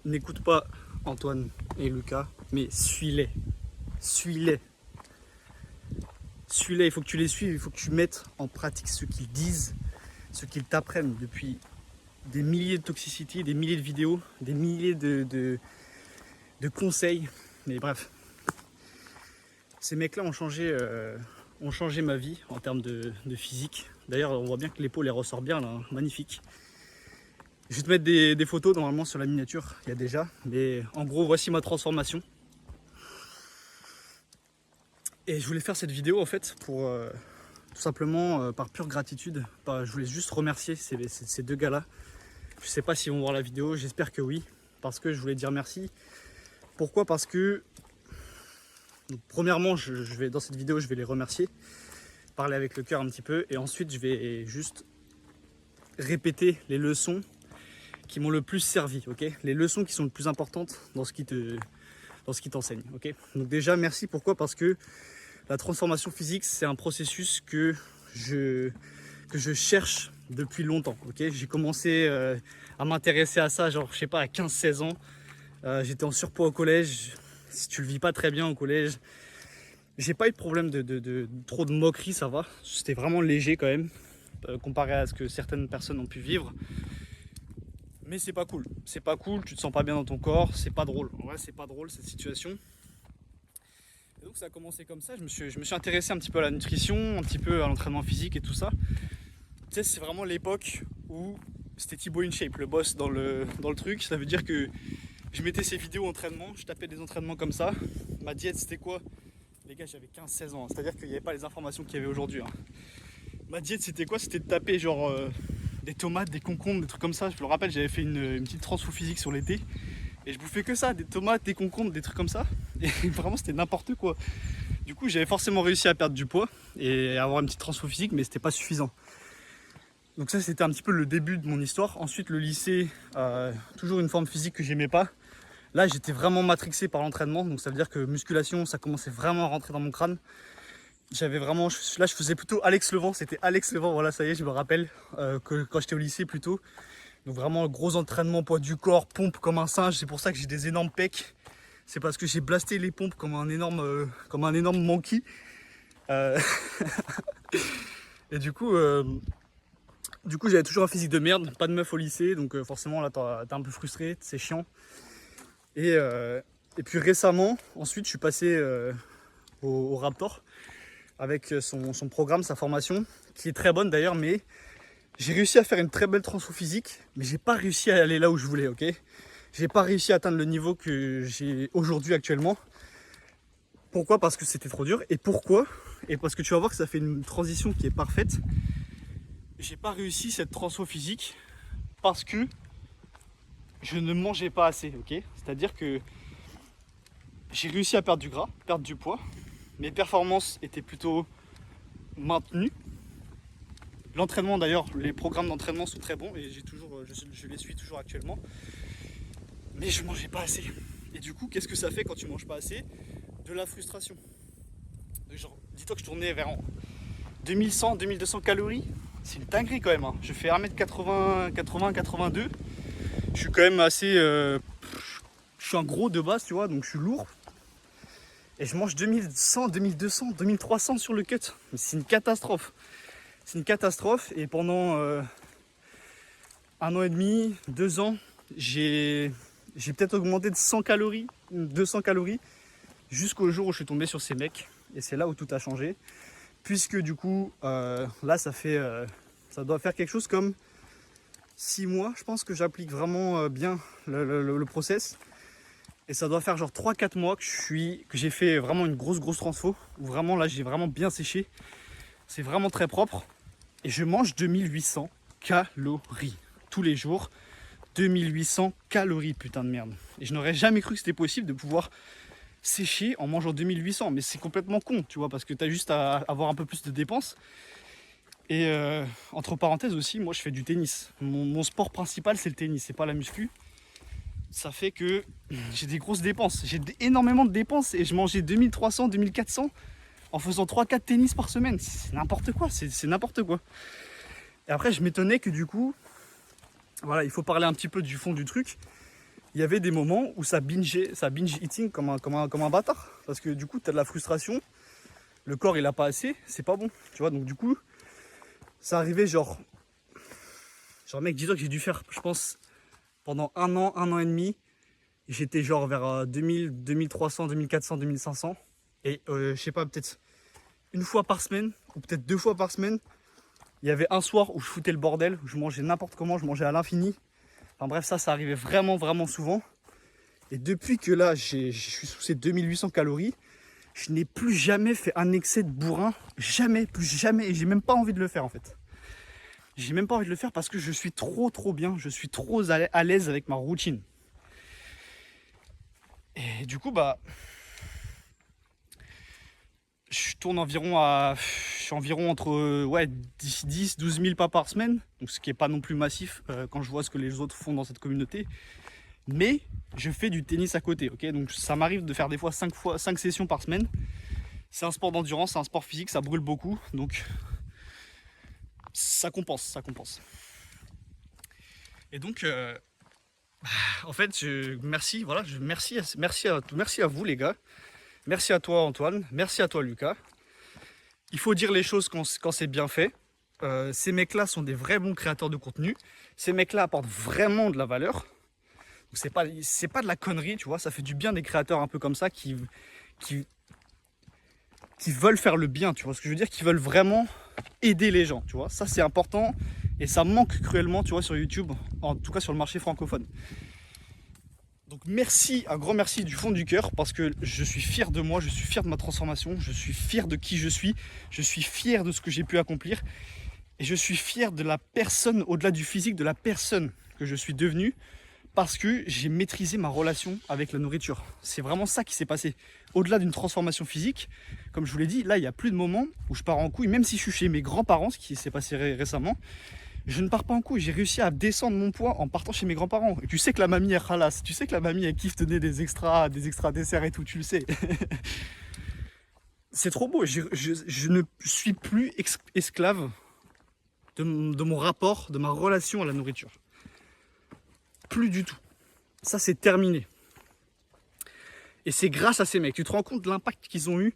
n'écoute pas Antoine et Lucas, mais suis-les. Suis-les. Suis-les, il faut que tu les suives, il faut que tu mettes en pratique ce qu'ils disent, ce qu'ils t'apprennent depuis des milliers de toxicité, des milliers de vidéos, des milliers de conseils. Mais bref, ces mecs-là ont changé ma vie en termes de physique. D'ailleurs, on voit bien que l'épaule ressort bien là, hein, magnifique. Je vais te mettre des photos normalement sur la miniature, il y a déjà. Mais en gros, voici ma transformation. Et je voulais faire cette vidéo en fait pour tout simplement par pure gratitude. Je voulais juste remercier ces deux gars-là. Je sais pas s'ils vont voir la vidéo, j'espère que oui. Parce que je voulais dire merci. Pourquoi? Parce que donc, premièrement, dans cette vidéo, je vais les remercier, parler avec le cœur un petit peu, et ensuite je vais juste répéter les leçons qui m'ont le plus servi, ok? Les leçons qui sont les plus importantes dans ce qui t'enseigne, ok? Donc déjà, merci. Pourquoi? Parce que la transformation physique, c'est un processus que je cherche depuis longtemps, ok? J'ai commencé à m'intéresser à ça, genre, je sais pas, à 15-16 ans. J'étais en surpoids au collège. Si tu le vis pas très bien au collège, j'ai pas eu de problème de trop de moquerie, ça va. C'était vraiment léger quand même, comparé à ce que certaines personnes ont pu vivre. Mais c'est pas cool, tu te sens pas bien dans ton corps, c'est pas drôle. En vrai, c'est pas drôle cette situation. Et donc ça a commencé comme ça, je me suis intéressé un petit peu à la nutrition, un petit peu à l'entraînement physique et tout ça. Tu sais, c'est vraiment l'époque où c'était Thibaut InShape, le boss dans le truc. Ça veut dire que je mettais ces vidéos entraînement, je tapais des entraînements comme ça. Ma diète, c'était quoi? Les gars, j'avais 15-16 ans, c'est-à-dire qu'il n'y avait pas les informations qu'il y avait aujourd'hui. Hein. Ma diète, c'était quoi? C'était de taper genre des tomates, des concombres, des trucs comme ça. Je me rappelle, j'avais fait une petite transfo physique sur l'été. Et je bouffais que ça, des tomates, des concombres, des trucs comme ça. Et vraiment, c'était n'importe quoi. Du coup, j'avais forcément réussi à perdre du poids et à avoir une petite transfo physique, mais c'était pas suffisant. Donc ça, c'était un petit peu le début de mon histoire. Ensuite, le lycée, toujours une forme physique que j'aimais pas. Là, j'étais vraiment matrixé par l'entraînement, donc ça veut dire que musculation, ça commençait vraiment à rentrer dans mon crâne. J'avais vraiment, là, je faisais plutôt Alex Levent, c'était Alex Levent, voilà, ça y est, je me rappelle, que quand j'étais au lycée plutôt. Donc vraiment, gros entraînement, poids du corps, pompe comme un singe, c'est pour ça que j'ai des énormes pecs. C'est parce que j'ai blasté les pompes comme un énorme monkey. Et du coup, j'avais toujours un physique de merde, pas de meuf au lycée, donc forcément là, t'es un peu frustré, c'est chiant. Et puis récemment, ensuite, je suis passé au Raptor avec son programme, sa formation, qui est très bonne d'ailleurs, mais j'ai réussi à faire une très belle transfo physique, mais j'ai pas réussi à aller là où je voulais, ok? J'ai pas réussi à atteindre le niveau que j'ai aujourd'hui actuellement. Pourquoi? Parce que c'était trop dur. Et pourquoi? Et parce que tu vas voir que ça fait une transition qui est parfaite. J'ai pas réussi cette transfo physique parce que je ne mangeais pas assez, ok? C'est-à-dire que j'ai réussi à perdre du gras, perdre du poids. Mes performances étaient plutôt maintenues. L'entraînement d'ailleurs, les programmes d'entraînement sont très bons et je les suis toujours actuellement. Mais je mangeais pas assez. Et du coup, qu'est-ce que ça fait quand tu manges pas assez? De la frustration. Genre, dis-toi que je tournais vers 2100, 2200 calories. C'est une dinguerie quand même. Hein. Je fais 1m80, 82. Je suis quand même assez... je suis un gros de base, tu vois, donc je suis lourd. Et je mange 2100, 2200, 2300 sur le cut. Mais c'est une catastrophe. C'est une catastrophe. Et pendant 1 an et demi, 2 ans, j'ai peut-être augmenté de 100 calories, 200 calories, jusqu'au jour où je suis tombé sur ces mecs. Et c'est là où tout a changé. Puisque du coup, là, ça doit faire quelque chose comme 6 mois. Je pense que j'applique vraiment bien le process. Et ça doit faire genre 3-4 mois que j'ai fait vraiment une grosse transfo. Où vraiment là, j'ai vraiment bien séché. C'est vraiment très propre. Et je mange 2800 calories tous les jours. 2800 calories, putain de merde. Et je n'aurais jamais cru que c'était possible de pouvoir sécher en mangeant 2800. Mais c'est complètement con, tu vois, parce que tu as juste à avoir un peu plus de dépenses. Et entre parenthèses aussi, moi je fais du tennis. Mon sport principal, c'est le tennis, c'est pas la muscu. Ça fait que j'ai des grosses dépenses. J'ai énormément de dépenses et je mangeais 2300, 2400 en faisant 3-4 tennis par semaine. C'est n'importe quoi, c'est n'importe quoi. Et après, je m'étonnais que du coup, voilà, il faut parler un petit peu du fond du truc. il y avait des moments où ça binge eating comme un bâtard. Parce que du coup, tu as de la frustration, le corps il a pas assez, c'est pas bon. Tu vois, donc du coup, ça arrivait genre mec, dis-toi que j'ai dû faire, je pense, pendant un an et demi, j'étais genre vers 2000, 2300, 2400, 2500. Et je sais pas, peut-être une fois par semaine, ou peut-être 2 fois par semaine, il y avait un soir où je foutais le bordel, où je mangeais n'importe comment, je mangeais à l'infini. Enfin bref, ça arrivait vraiment souvent. Et depuis que là, je suis sous ces 2800 calories, je n'ai plus jamais fait un excès de bourrin. Jamais, plus jamais. Et j'ai même pas envie de le faire en fait. J'ai même pas envie de le faire parce que je suis trop bien. Je suis trop à l'aise avec ma routine. Et du coup, bah... Je tourne environ à... Je suis environ entre 10, 12 000 pas par semaine. Donc ce qui n'est pas non plus massif quand je vois ce que les autres font dans cette communauté. Mais je fais du tennis à côté, ok. Donc ça m'arrive de faire des fois 5 sessions par semaine. C'est un sport d'endurance, c'est un sport physique, ça brûle beaucoup. Donc ça compense. Et donc, en fait, merci à vous les gars. Merci à toi Antoine, merci à toi Lucas. Il faut dire les choses quand c'est bien fait. Ces mecs-là sont des vrais bons créateurs de contenu. Ces mecs-là apportent vraiment de la valeur. C'est pas de la connerie, tu vois. Ça fait du bien des créateurs un peu comme ça qui veulent faire le bien, tu vois ce que je veux dire, qui veulent vraiment aider les gens, tu vois. Ça c'est important et ça manque cruellement, tu vois, sur YouTube, en tout cas sur le marché francophone. Donc merci, un grand merci du fond du cœur parce que je suis fier de moi, je suis fier de ma transformation, je suis fier de qui je suis fier de ce que j'ai pu accomplir et je suis fier de la personne, au-delà du physique, de la personne que je suis devenue parce que j'ai maîtrisé ma relation avec la nourriture. C'est vraiment ça qui s'est passé. Au-delà d'une transformation physique, comme je vous l'ai dit, là il n'y a plus de moment où je pars en couille, même si je suis chez mes grands-parents, ce qui s'est passé récemment. Je ne pars pas en couille, j'ai réussi à descendre mon poids en partant chez mes grands-parents. Et tu sais que la mamie elle ralasse, tu sais que la mamie elle kiffe donner des extras desserts et tout, tu le sais. C'est trop beau, je ne suis plus esclave de mon rapport, de ma relation à la nourriture. Plus du tout. Ça c'est terminé. Et c'est grâce à ces mecs. Tu te rends compte de l'impact qu'ils ont eu,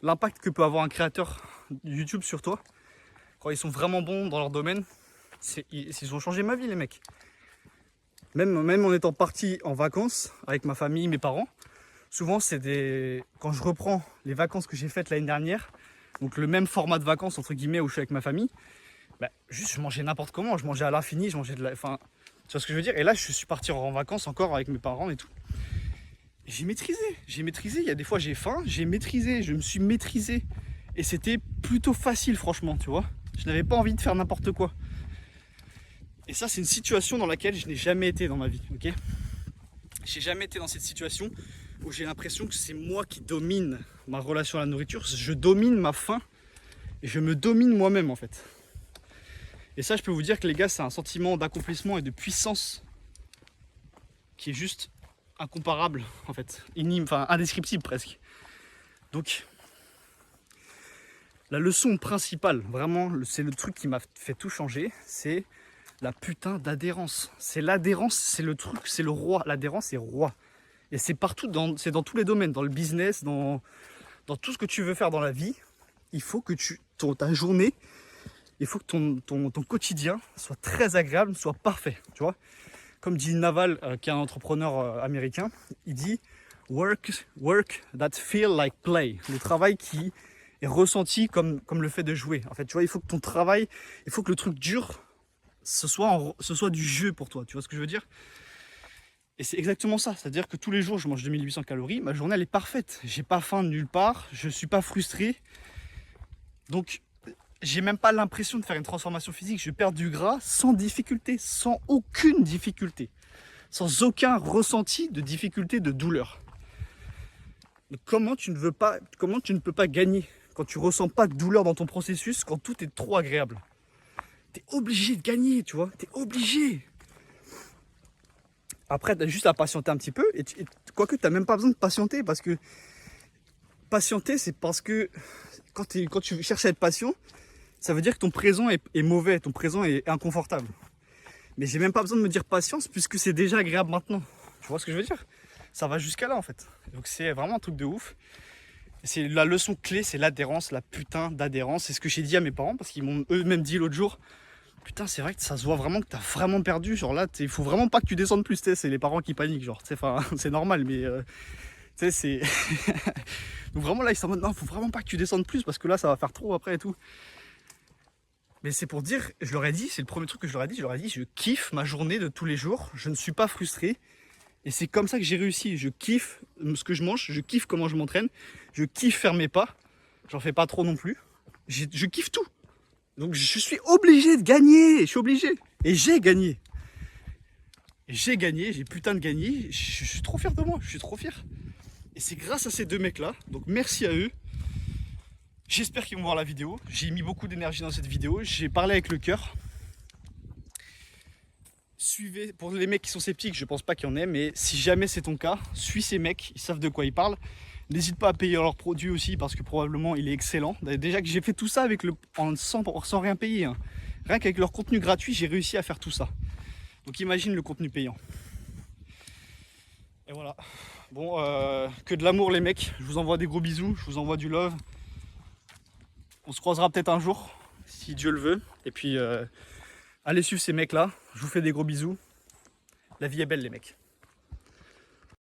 l'impact que peut avoir un créateur YouTube sur toi, quand ils sont vraiment bons dans leur domaine. Ils ont changé ma vie les mecs. Même en étant parti en vacances avec ma famille, mes parents, souvent quand je reprends les vacances que j'ai faites l'année dernière, donc le même format de vacances entre guillemets où je suis avec ma famille, juste je mangeais n'importe comment, je mangeais à l'infini, je mangeais tu vois ce que je veux dire. Et là je suis parti en vacances encore avec mes parents et tout. Et j'ai maîtrisé, il y a des fois j'ai faim, je me suis maîtrisé. Et c'était plutôt facile franchement, tu vois. Je n'avais pas envie de faire n'importe quoi. Et ça, c'est une situation dans laquelle je n'ai jamais été dans ma vie, ok. J'ai jamais été dans cette situation où j'ai l'impression que c'est moi qui domine ma relation à la nourriture. Je domine ma faim et je me domine moi-même en fait. Et ça, je peux vous dire que les gars, c'est un sentiment d'accomplissement et de puissance qui est juste incomparable en fait, indescriptible presque. Donc, la leçon principale, vraiment, c'est le truc qui m'a fait tout changer, c'est la putain d'adhérence. C'est l'adhérence, c'est le truc, c'est le roi. L'adhérence est roi. Et c'est partout, c'est dans tous les domaines, dans le business, dans tout ce que tu veux faire dans la vie. Il faut que ta journée, il faut que ton quotidien soit très agréable, soit parfait. Tu vois, comme dit Naval, qui est un entrepreneur américain, il dit work that feel like play. Le travail qui est ressenti comme le fait de jouer. En fait, tu vois, il faut que ton travail, il faut que le truc dure. Ce soit du jeu pour toi, tu vois ce que je veux dire? Et c'est exactement ça, c'est-à-dire que tous les jours je mange 2800 calories, ma journée elle est parfaite, j'ai pas faim de nulle part, je suis pas frustré, donc j'ai même pas l'impression de faire une transformation physique, je perds du gras sans difficulté, sans aucune difficulté, sans aucun ressenti de difficulté, de douleur. Donc comment tu ne peux pas gagner quand tu ressens pas de douleur dans ton processus, quand tout est trop agréable? T'es obligé de gagner, tu vois, t'es obligé. Après, t'as juste à patienter un petit peu, quoique t'as même pas besoin de patienter, parce que patienter, c'est parce que quand tu cherches à être patient, ça veut dire que ton présent est mauvais, ton présent est inconfortable. Mais j'ai même pas besoin de me dire patience, puisque c'est déjà agréable maintenant. Tu vois ce que je veux dire? Ça va jusqu'à là en fait. Donc c'est vraiment un truc de ouf. C'est la leçon clé, c'est l'adhérence, la putain d'adhérence. C'est ce que j'ai dit à mes parents parce qu'ils m'ont eux-mêmes dit l'autre jour. Putain, c'est vrai que ça se voit vraiment que t'as vraiment perdu. Genre là, il faut vraiment pas que tu descendes plus. C'est les parents qui paniquent. Genre, c'est normal, mais c'est. Donc vraiment là, ils sont en mode non, faut vraiment pas que tu descendes plus parce que là, ça va faire trop après et tout. Mais c'est pour dire, je leur ai dit, c'est le premier truc que je leur ai dit. Je leur ai dit, je kiffe ma journée de tous les jours. Je ne suis pas frustré. Et c'est comme ça que j'ai réussi. Je kiffe ce que je mange, je kiffe comment je m'entraîne, je kiffe faire mes pas. J'en fais pas trop non plus. Je kiffe tout. Donc je suis obligé de gagner. Je suis obligé. Et j'ai gagné. J'ai gagné, j'ai putain de gagné. Je suis trop fier de moi, je suis trop fier. Et c'est grâce à ces deux mecs-là. Donc merci à eux. J'espère qu'ils vont voir la vidéo. J'ai mis beaucoup d'énergie dans cette vidéo. J'ai parlé avec le cœur. Suivez, pour les mecs qui sont sceptiques, je pense pas qu'il y en ait, mais si jamais c'est ton cas, suis ces mecs, ils savent de quoi ils parlent. N'hésite pas à payer leur produit aussi parce que probablement il est excellent. Déjà que j'ai fait tout ça avec sans rien payer. Hein. Rien qu'avec leur contenu gratuit, j'ai réussi à faire tout ça. Donc imagine le contenu payant. Et voilà. Bon, que de l'amour les mecs. Je vous envoie des gros bisous, je vous envoie du love. On se croisera peut-être un jour, si Dieu le veut. Et puis, allez suivre ces mecs-là. Je vous fais des gros bisous. La vie est belle les mecs.